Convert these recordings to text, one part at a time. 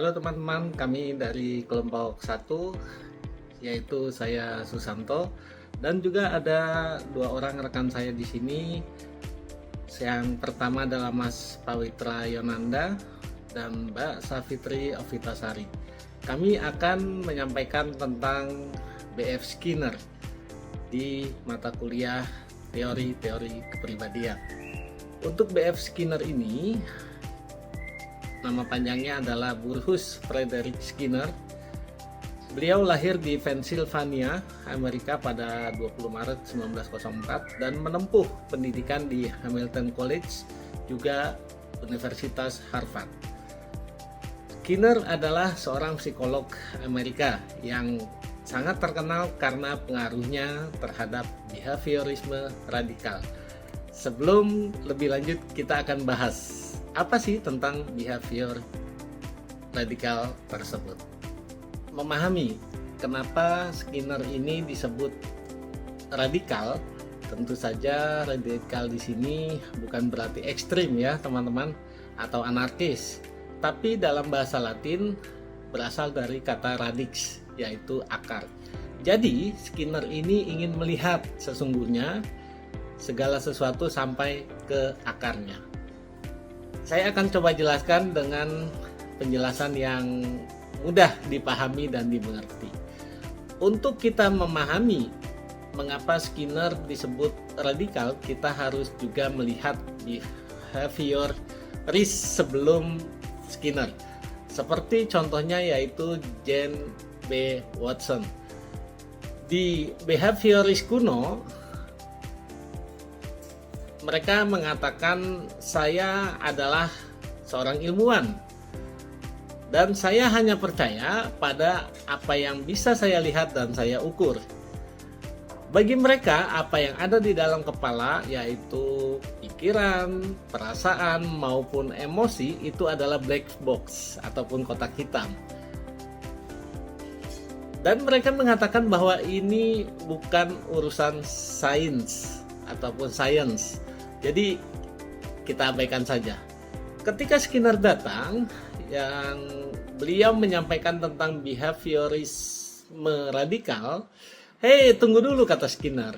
Halo teman-teman, kami dari kelompok 1, yaitu saya Susanto, dan juga ada dua orang rekan saya di sini. Yang pertama adalah Mas Pawitra Yonanda dan Mbak Safitri Ovitasari. Kami akan menyampaikan tentang B.F. Skinner di mata kuliah teori-teori kepribadian. Untuk B.F. Skinner ini, nama panjangnya adalah Burrhus Frederick Skinner. Beliau lahir di Pennsylvania, Amerika pada 20 Maret 1904 dan menempuh pendidikan di Hamilton College, juga Universitas Harvard. Skinner adalah seorang psikolog Amerika yang sangat terkenal karena pengaruhnya terhadap behaviorisme radikal. Sebelum lebih lanjut, kita akan bahas apa sih tentang behavior radikal tersebut. Memahami kenapa Skinner ini disebut radikal, tentu saja radikal di sini bukan berarti ekstrim ya teman-teman, atau anarkis, tapi dalam bahasa Latin berasal dari kata radix, yaitu akar. Jadi Skinner ini ingin melihat sesungguhnya segala sesuatu sampai ke akarnya. Saya akan coba jelaskan dengan penjelasan yang mudah dipahami dan dimengerti. Untuk kita memahami mengapa Skinner disebut radikal, kita harus juga melihat behavior risk sebelum Skinner. Seperti contohnya yaitu Jane B. Watson. Di behavioris kuno, mereka mengatakan saya adalah seorang ilmuwan dan saya hanya percaya pada apa yang bisa saya lihat dan saya ukur. Bagi mereka, apa yang ada di dalam kepala, yaitu pikiran, perasaan maupun emosi, itu adalah black box ataupun kotak hitam. Dan mereka mengatakan bahwa ini bukan urusan sains ataupun science. Jadi kita abaikan saja. Ketika Skinner datang, yang beliau menyampaikan tentang behaviorisme radikal, "Hei, tunggu dulu," kata Skinner.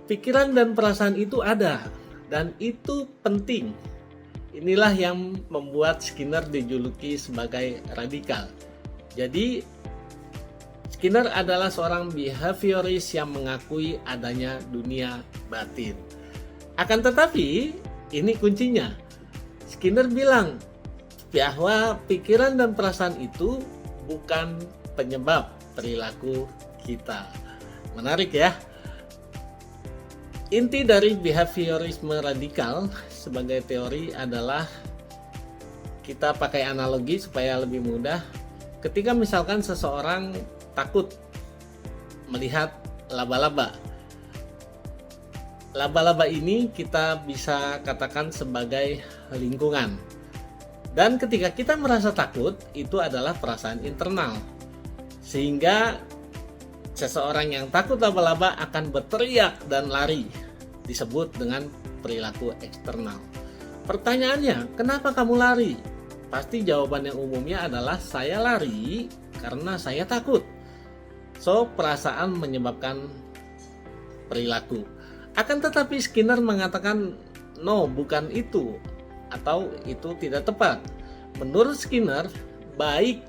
"Pikiran dan perasaan itu ada dan itu penting." Inilah yang membuat Skinner dijuluki sebagai radikal. Jadi Skinner adalah seorang behavioris yang mengakui adanya dunia batin. Akan tetapi, ini kuncinya. Skinner bilang bahwa pikiran dan perasaan itu bukan penyebab perilaku kita. Menarik ya? Inti dari behaviorisme radikal sebagai teori adalah, kita pakai analogi supaya lebih mudah. Ketika misalkan seseorang takut melihat laba-laba. Laba-laba ini kita bisa katakan sebagai lingkungan. Dan ketika kita merasa takut, itu adalah perasaan internal. Sehingga seseorang yang takut laba-laba akan berteriak dan lari. Disebut dengan perilaku eksternal. Pertanyaannya, kenapa kamu lari? Pasti jawaban yang umumnya adalah saya lari karena saya takut. So, perasaan menyebabkan perilaku. Akan tetapi Skinner mengatakan, no, bukan itu, atau itu tidak tepat. Menurut Skinner, baik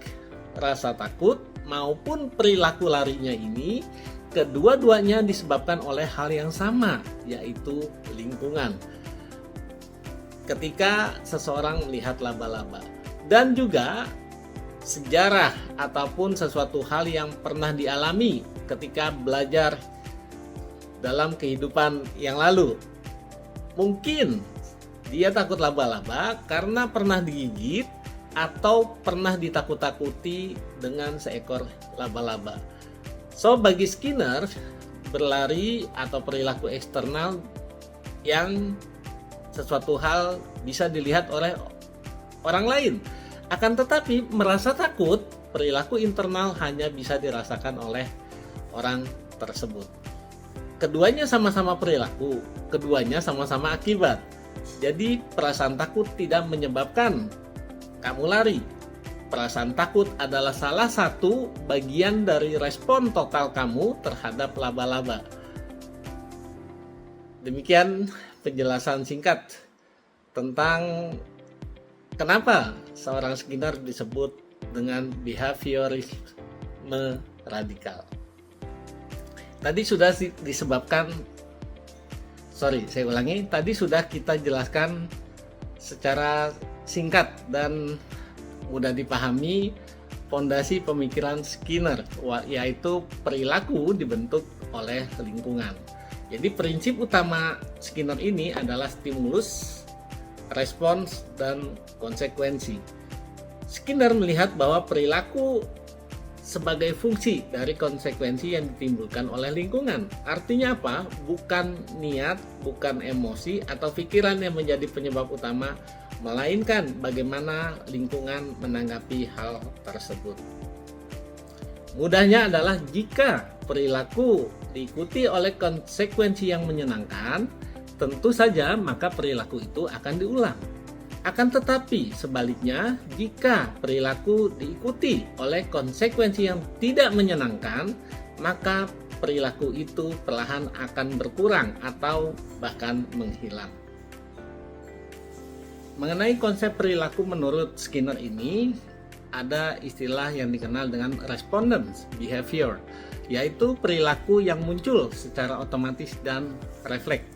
rasa takut maupun perilaku larinya ini, kedua-duanya disebabkan oleh hal yang sama, yaitu lingkungan. Ketika seseorang melihat laba-laba, dan juga sejarah ataupun sesuatu hal yang pernah dialami ketika belajar dalam kehidupan yang lalu. Mungkin dia takut laba-laba karena pernah digigit atau pernah ditakut-takuti dengan seekor laba-laba. So, bagi Skinner, berlari atau perilaku eksternal yang sesuatu hal bisa dilihat oleh orang lain. Akan tetapi merasa takut, perilaku internal hanya bisa dirasakan oleh orang tersebut. Keduanya sama-sama perilaku, keduanya sama-sama akibat. Jadi perasaan takut tidak menyebabkan kamu lari, perasaan takut adalah salah satu bagian dari respon total kamu terhadap laba-laba. Demikian penjelasan singkat tentang kenapa seorang Skinner disebut dengan behaviorisme radikal. Tadi sudah Tadi sudah kita jelaskan secara singkat dan mudah dipahami fondasi pemikiran Skinner, yaitu perilaku dibentuk oleh lingkungan. Jadi prinsip utama Skinner ini adalah stimulus, respons, dan konsekuensi. Skinner melihat bahwa perilaku sebagai fungsi dari konsekuensi yang ditimbulkan oleh lingkungan. Artinya apa? Bukan niat, bukan emosi atau pikiran yang menjadi penyebab utama, melainkan bagaimana lingkungan menanggapi hal tersebut. Mudahnya adalah jika perilaku diikuti oleh konsekuensi yang menyenangkan, tentu saja maka perilaku itu akan diulang. Akan tetapi sebaliknya, jika perilaku diikuti oleh konsekuensi yang tidak menyenangkan, maka perilaku itu perlahan akan berkurang atau bahkan menghilang. Mengenai konsep perilaku menurut Skinner ini, ada istilah yang dikenal dengan respondent behavior, yaitu perilaku yang muncul secara otomatis dan refleks.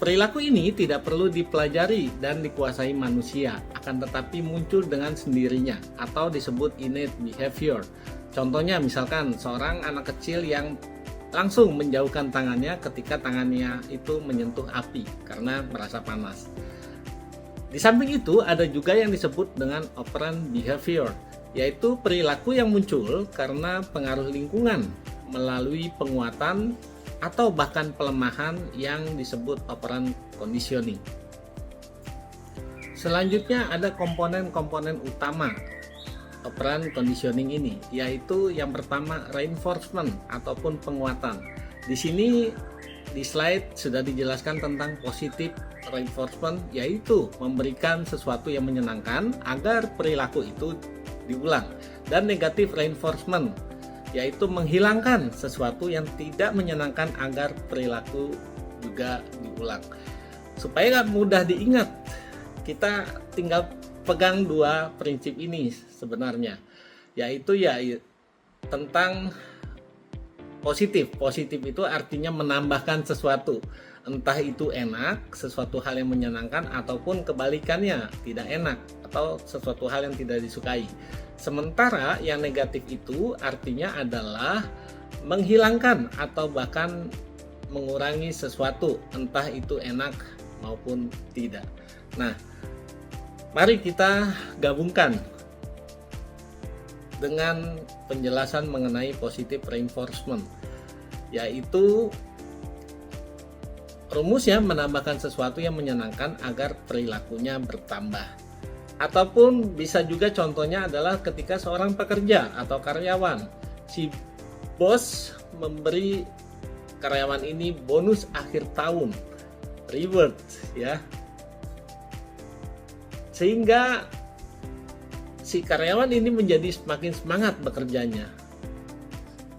Perilaku ini tidak perlu dipelajari dan dikuasai manusia, akan tetapi muncul dengan sendirinya atau disebut innate behavior. Contohnya misalkan seorang anak kecil yang langsung menjauhkan tangannya ketika tangannya itu menyentuh api karena merasa panas. Di samping itu ada juga yang disebut dengan operant behavior, yaitu perilaku yang muncul karena pengaruh lingkungan melalui penguatan atau bahkan pelemahan yang disebut operant conditioning. Selanjutnya ada komponen-komponen utama operant conditioning ini, yaitu yang pertama reinforcement ataupun penguatan. Di sini di slide sudah dijelaskan tentang positive reinforcement, yaitu memberikan sesuatu yang menyenangkan agar perilaku itu diulang, dan negative reinforcement, yaitu menghilangkan sesuatu yang tidak menyenangkan agar perilaku juga diulang. Supaya mudah diingat, kita tinggal pegang dua prinsip ini sebenarnya, yaitu tentang positif. Positif itu artinya menambahkan sesuatu, entah itu enak, sesuatu hal yang menyenangkan, ataupun kebalikannya, tidak enak atau sesuatu hal yang tidak disukai. Sementara yang negatif itu artinya adalah menghilangkan atau bahkan mengurangi sesuatu, entah itu enak maupun tidak. Nah, mari kita gabungkan dengan penjelasan mengenai positive reinforcement, yaitu rumusnya menambahkan sesuatu yang menyenangkan agar perilakunya bertambah. Ataupun bisa juga contohnya adalah ketika seorang pekerja atau karyawan, si bos memberi karyawan ini bonus akhir tahun, reward ya, sehingga si karyawan ini menjadi semakin semangat bekerjanya.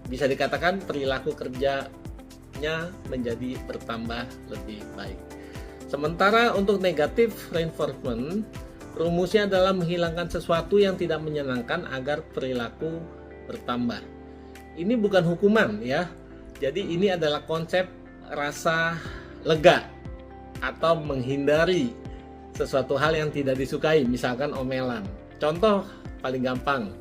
Bisa dikatakan perilaku kerjanya menjadi bertambah lebih baik. Sementara untuk negative reinforcement, rumusnya adalah menghilangkan sesuatu yang tidak menyenangkan agar perilaku bertambah. Ini bukan hukuman ya. Jadi ini adalah konsep rasa lega atau menghindari sesuatu hal yang tidak disukai, misalkan omelan. Contoh paling gampang,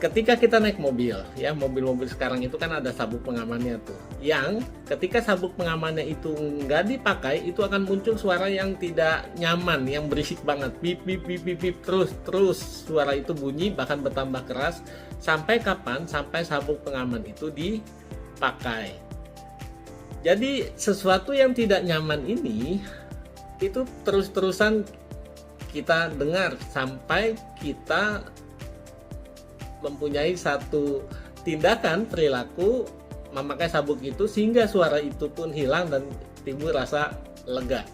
ketika kita naik mobil ya, mobil-mobil sekarang itu kan ada sabuk pengamannya tuh, yang ketika sabuk pengamannya itu nggak dipakai, itu akan muncul suara yang tidak nyaman, yang berisik banget, bip bip bip bip, bip terus suara itu bunyi, bahkan bertambah keras. Sampai kapan? Sampai sabuk pengaman itu dipakai. Jadi sesuatu yang tidak nyaman ini itu terus-terusan kita dengar sampai kita mempunyai satu tindakan perilaku memakai sabuk itu, sehingga suara itu pun hilang dan timbul rasa lega.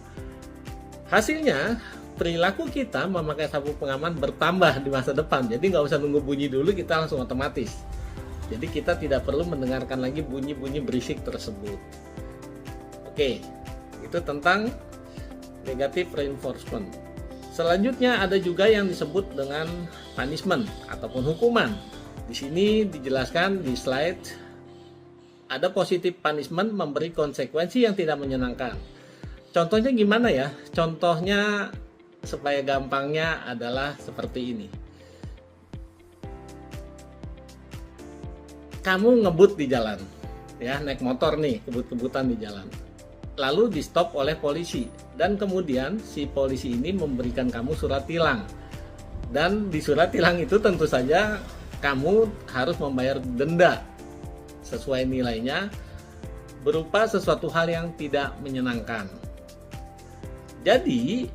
Hasilnya perilaku kita memakai sabuk pengaman bertambah di masa depan. Jadi nggak usah nunggu bunyi dulu, kita langsung otomatis. Jadi kita tidak perlu mendengarkan lagi bunyi-bunyi berisik tersebut. Oke, itu tentang negative reinforcement. Selanjutnya ada juga yang disebut dengan punishment ataupun hukuman. Di sini dijelaskan di slide, ada positive punishment, memberi konsekuensi yang tidak menyenangkan. Contohnya gimana ya? Contohnya supaya gampangnya adalah seperti ini. Kamu ngebut di jalan, ya, naik motor nih, kebut-kebutan di jalan. Lalu di stop oleh polisi, dan kemudian si polisi ini memberikan kamu surat tilang. Dan di surat tilang itu tentu saja kamu harus membayar denda sesuai nilainya berupa sesuatu hal yang tidak menyenangkan. Jadi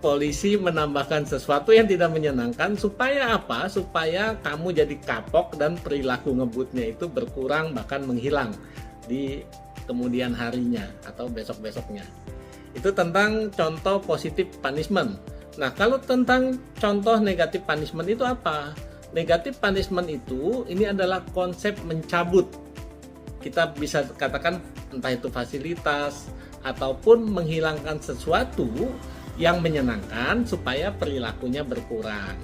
polisi menambahkan sesuatu yang tidak menyenangkan supaya apa? Supaya kamu jadi kapok dan perilaku ngebutnya itu berkurang bahkan menghilang di kemudian harinya atau besok-besoknya. Itu tentang contoh positive punishment. Nah, kalau tentang contoh negative punishment itu apa? Negative punishment itu ini adalah konsep mencabut. Kita bisa katakan entah itu fasilitas ataupun menghilangkan sesuatu yang menyenangkan supaya perilakunya berkurang.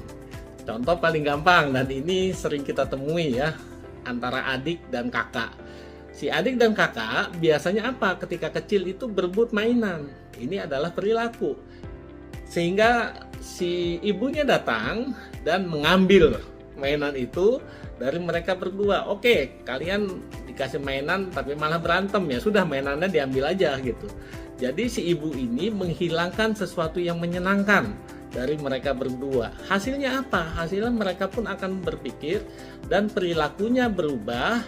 Contoh paling gampang, dan ini sering kita temui ya, antara adik dan kakak. Si adik dan kakak biasanya apa? Ketika kecil itu berebut mainan. Ini adalah perilaku. Sehingga si ibunya datang dan mengambil mainan itu dari mereka berdua. Oke, kalian dikasih mainan tapi malah berantem, ya sudah, mainannya diambil aja gitu. Jadi si ibu ini menghilangkan sesuatu yang menyenangkan dari mereka berdua. Hasilnya apa? Hasilnya mereka pun akan berpikir dan perilakunya berubah,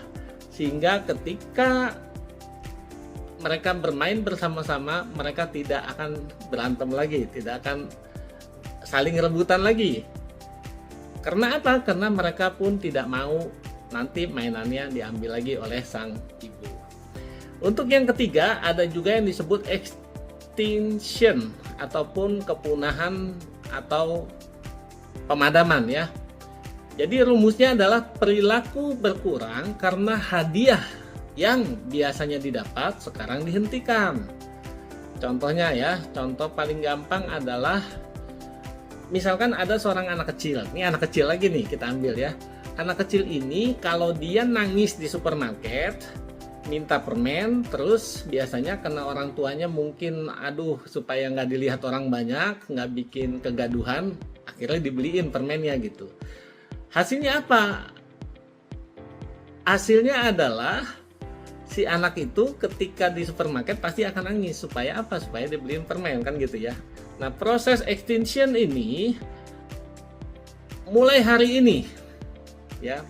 sehingga ketika mereka bermain bersama-sama, mereka tidak akan berantem lagi, tidak akan saling rebutan lagi. Karena apa? Karena mereka pun tidak mau nanti mainannya diambil lagi oleh sang ibu. Untuk yang ketiga, ada juga yang disebut extinction ataupun kepunahan atau pemadaman ya. Jadi rumusnya adalah perilaku berkurang karena hadiah yang biasanya didapat sekarang dihentikan. Contohnya ya, contoh paling gampang adalah misalkan ada seorang anak kecil. Ini anak kecil lagi nih, kita ambil ya. Anak kecil ini kalau dia nangis di supermarket, minta permen, terus biasanya karena orang tuanya mungkin supaya nggak dilihat orang banyak, nggak bikin kegaduhan, akhirnya dibeliin permennya gitu. Hasilnya apa? Hasilnya adalah si anak itu ketika di supermarket pasti akan nangis. Supaya apa? Supaya dibeliin permen, kan gitu ya. Nah, proses extinction ini mulai hari ini ya,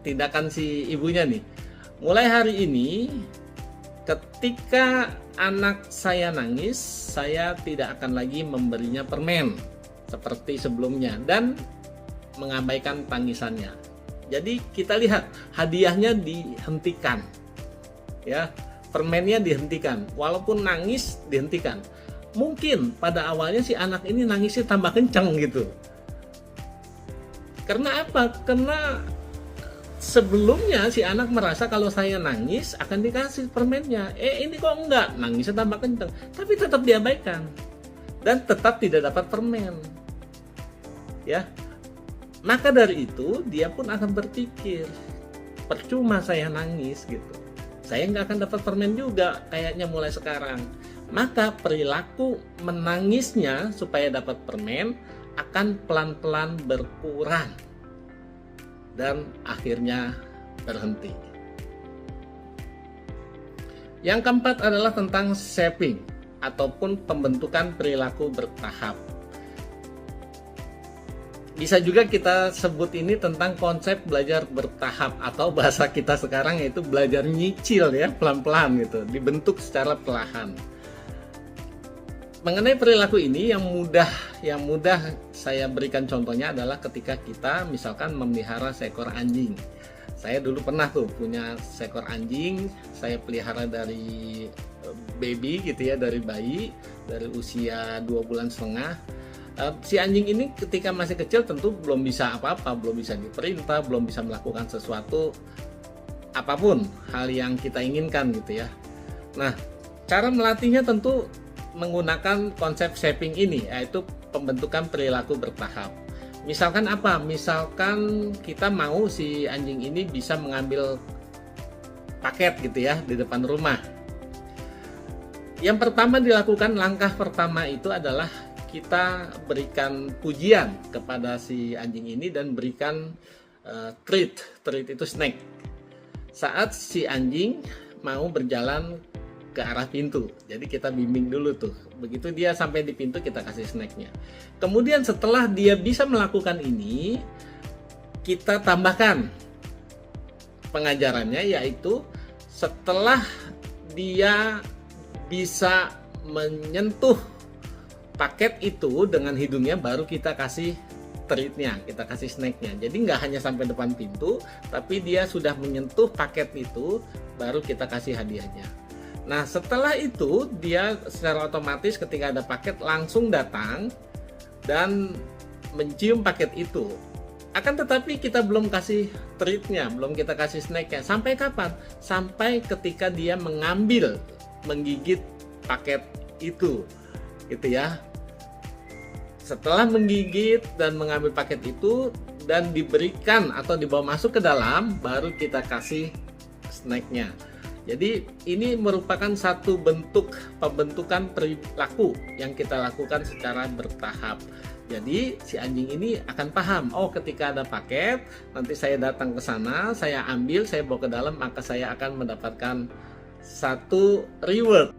tindakan si ibunya nih. Mulai hari ini ketika anak saya nangis, saya tidak akan lagi memberinya permen seperti sebelumnya dan mengabaikan tangisannya. Jadi kita lihat hadiahnya dihentikan. Ya, permennya dihentikan, walaupun nangis dihentikan. Mungkin pada awalnya si anak ini nangisnya tambah kencang gitu. Karena apa? Karena sebelumnya si anak merasa kalau saya nangis akan dikasih permennya. Ini kok enggak, nangisnya tambah kencang. Tapi tetap diabaikan dan tetap tidak dapat permen. Ya. Maka dari itu dia pun akan berpikir, percuma saya nangis gitu. Saya nggak akan dapat permen juga kayaknya mulai sekarang. Maka perilaku menangisnya supaya dapat permen akan pelan-pelan berkurang dan akhirnya berhenti. Yang keempat adalah tentang shaping ataupun pembentukan perilaku bertahap. Bisa juga kita sebut ini tentang konsep belajar bertahap atau bahasa kita sekarang yaitu belajar nyicil ya, pelan-pelan gitu, dibentuk secara perlahan. Mengenai perilaku ini yang mudah saya berikan contohnya adalah ketika kita misalkan memelihara seekor anjing. Saya dulu pernah tuh punya seekor anjing, saya pelihara dari baby gitu ya, dari bayi, dari usia 2,5 bulan. Si anjing ini ketika masih kecil tentu belum bisa apa-apa, belum bisa diperintah, belum bisa melakukan sesuatu apapun hal yang kita inginkan gitu ya. Nah, cara melatihnya tentu menggunakan konsep shaping ini, yaitu pembentukan perilaku bertahap. Misalkan apa? Misalkan kita mau si anjing ini bisa mengambil paket gitu ya di depan rumah. Yang pertama dilakukan, langkah pertama itu adalah kita berikan pujian kepada si anjing ini dan berikan treat itu snack. Saat si anjing mau berjalan ke arah pintu, jadi kita bimbing dulu tuh. Begitu dia sampai di pintu, kita kasih snacknya. Kemudian setelah dia bisa melakukan ini, kita tambahkan pengajarannya, yaitu setelah dia bisa menyentuh paket itu dengan hidungnya, baru kita kasih treatnya, kita kasih snacknya. Jadi nggak hanya sampai depan pintu, tapi dia sudah menyentuh paket itu, baru kita kasih hadiahnya. Nah, setelah itu dia secara otomatis ketika ada paket langsung datang dan mencium paket itu. Akan tetapi kita belum kasih treatnya, belum kita kasih snacknya. Sampai kapan? Sampai ketika dia menggigit paket itu, gitu ya. Setelah menggigit dan mengambil paket itu dan diberikan atau dibawa masuk ke dalam, baru kita kasih snacknya. Jadi ini merupakan satu bentuk pembentukan perilaku yang kita lakukan secara bertahap. Jadi si anjing ini akan paham, oh ketika ada paket, nanti saya datang ke sana, saya ambil, saya bawa ke dalam, maka saya akan mendapatkan satu reward.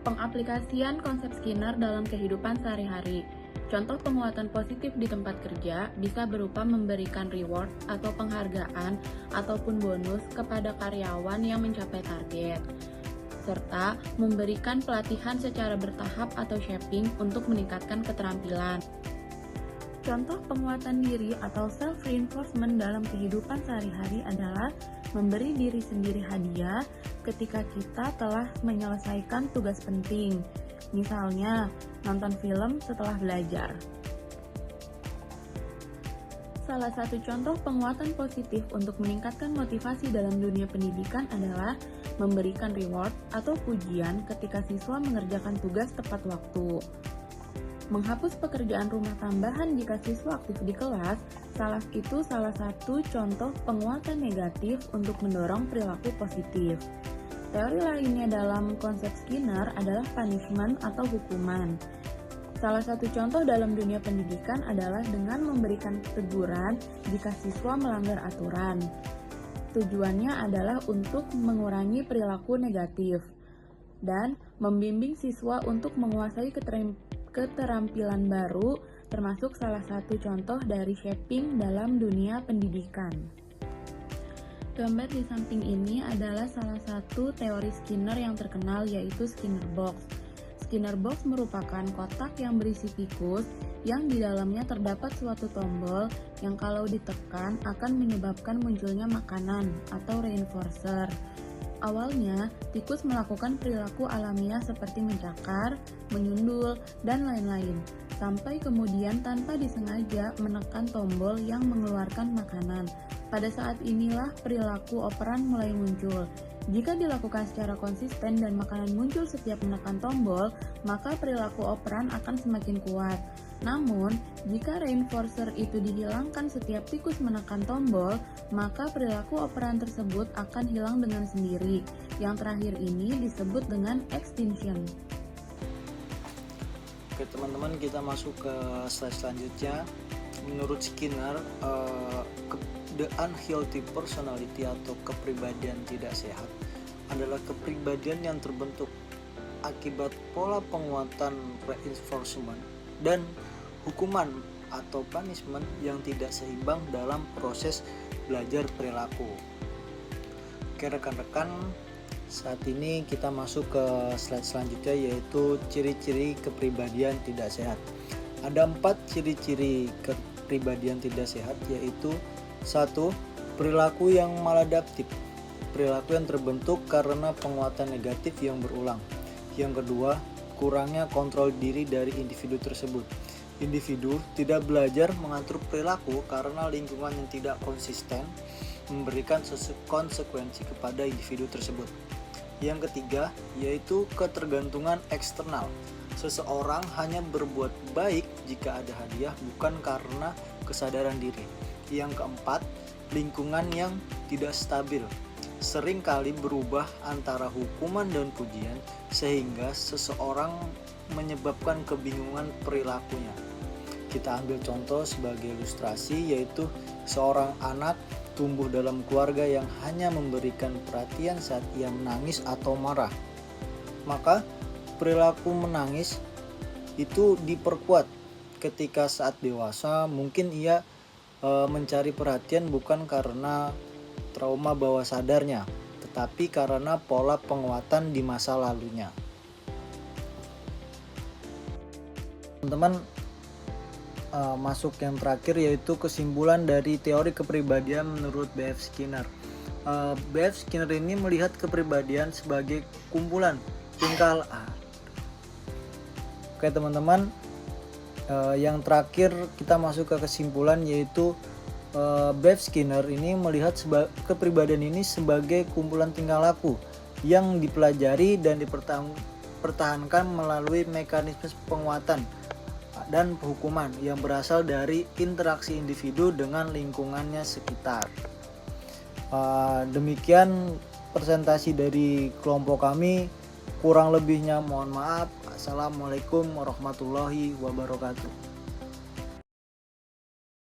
Pengaplikasian konsep Skinner dalam kehidupan sehari-hari. Contoh penguatan positif di tempat kerja bisa berupa memberikan reward atau penghargaan ataupun bonus kepada karyawan yang mencapai target, serta memberikan pelatihan secara bertahap atau shaping untuk meningkatkan keterampilan. Contoh penguatan diri atau self-reinforcement dalam kehidupan sehari-hari adalah memberi diri sendiri hadiah ketika kita telah menyelesaikan tugas penting. Misalnya, nonton film setelah belajar. Salah satu contoh penguatan positif untuk meningkatkan motivasi dalam dunia pendidikan adalah memberikan reward atau pujian ketika siswa mengerjakan tugas tepat waktu. Menghapus pekerjaan rumah tambahan jika siswa aktif di kelas, salah satu contoh penguatan negatif untuk mendorong perilaku positif. Teori lainnya dalam konsep Skinner adalah punishment atau hukuman. Salah satu contoh dalam dunia pendidikan adalah dengan memberikan teguran jika siswa melanggar aturan. Tujuannya adalah untuk mengurangi perilaku negatif dan membimbing siswa untuk menguasai keterampilan baru, termasuk salah satu contoh dari shaping dalam dunia pendidikan. Gambar di samping ini adalah salah satu teori Skinner yang terkenal, yaitu Skinner Box. Skinner Box merupakan kotak yang berisi tikus yang di dalamnya terdapat suatu tombol yang kalau ditekan akan menyebabkan munculnya makanan atau reinforcer. Awalnya, tikus melakukan perilaku alamiah seperti mencakar, menyundul, dan lain-lain, sampai kemudian tanpa disengaja menekan tombol yang mengeluarkan makanan. Pada saat inilah perilaku operan mulai muncul. Jika dilakukan secara konsisten dan makanan muncul setiap menekan tombol, maka perilaku operan akan semakin kuat. Namun, jika reinforcer itu dihilangkan setiap tikus menekan tombol, maka perilaku operan tersebut akan hilang dengan sendiri. Yang terakhir ini disebut dengan extinction. Oke teman-teman, kita masuk ke slide selanjutnya. Menurut Skinner, the unhealthy personality atau kepribadian tidak sehat adalah kepribadian yang terbentuk akibat pola penguatan reinforcement dan hukuman atau punishment yang tidak seimbang dalam proses belajar perilaku. Oke rekan-rekan, saat ini kita masuk ke slide selanjutnya, yaitu ciri-ciri kepribadian tidak sehat. Ada 4 ciri-ciri kepribadian tidak sehat, yaitu 1. Perilaku yang maladaptif. Perilaku yang terbentuk karena penguatan negatif yang berulang. Yang kedua, kurangnya kontrol diri dari individu tersebut. Individu tidak belajar mengatur perilaku karena lingkungan yang tidak konsisten memberikan konsekuensi kepada individu tersebut. Yang ketiga, yaitu ketergantungan eksternal. Seseorang hanya berbuat baik jika ada hadiah, bukan karena kesadaran diri. Yang keempat, lingkungan yang tidak stabil. Sering kali berubah antara hukuman dan pujian, sehingga seseorang menyebabkan kebingungan perilakunya. Kita ambil contoh sebagai ilustrasi, yaitu seorang anak tumbuh dalam keluarga yang hanya memberikan perhatian saat ia menangis atau marah. Maka perilaku menangis itu diperkuat ketika saat dewasa. Mungkin ia mencari perhatian bukan karena trauma bawah sadarnya, tetapi karena pola penguatan di masa lalunya. Teman-teman, masuk yang terakhir, yaitu kesimpulan dari teori kepribadian menurut B.F. Skinner. B.F. Skinner ini melihat kepribadian sebagai kumpulan tingkah Oke teman-teman, yang terakhir kita masuk ke kesimpulan, yaitu B.F. Skinner ini melihat kepribadian ini sebagai kumpulan tingkah laku yang dipelajari dan dipertahankan melalui mekanisme penguatan dan hukuman yang berasal dari interaksi individu dengan lingkungannya sekitar. Demikian presentasi dari kelompok kami. Kurang lebihnya mohon maaf. Assalamualaikum warahmatullahi wabarakatuh.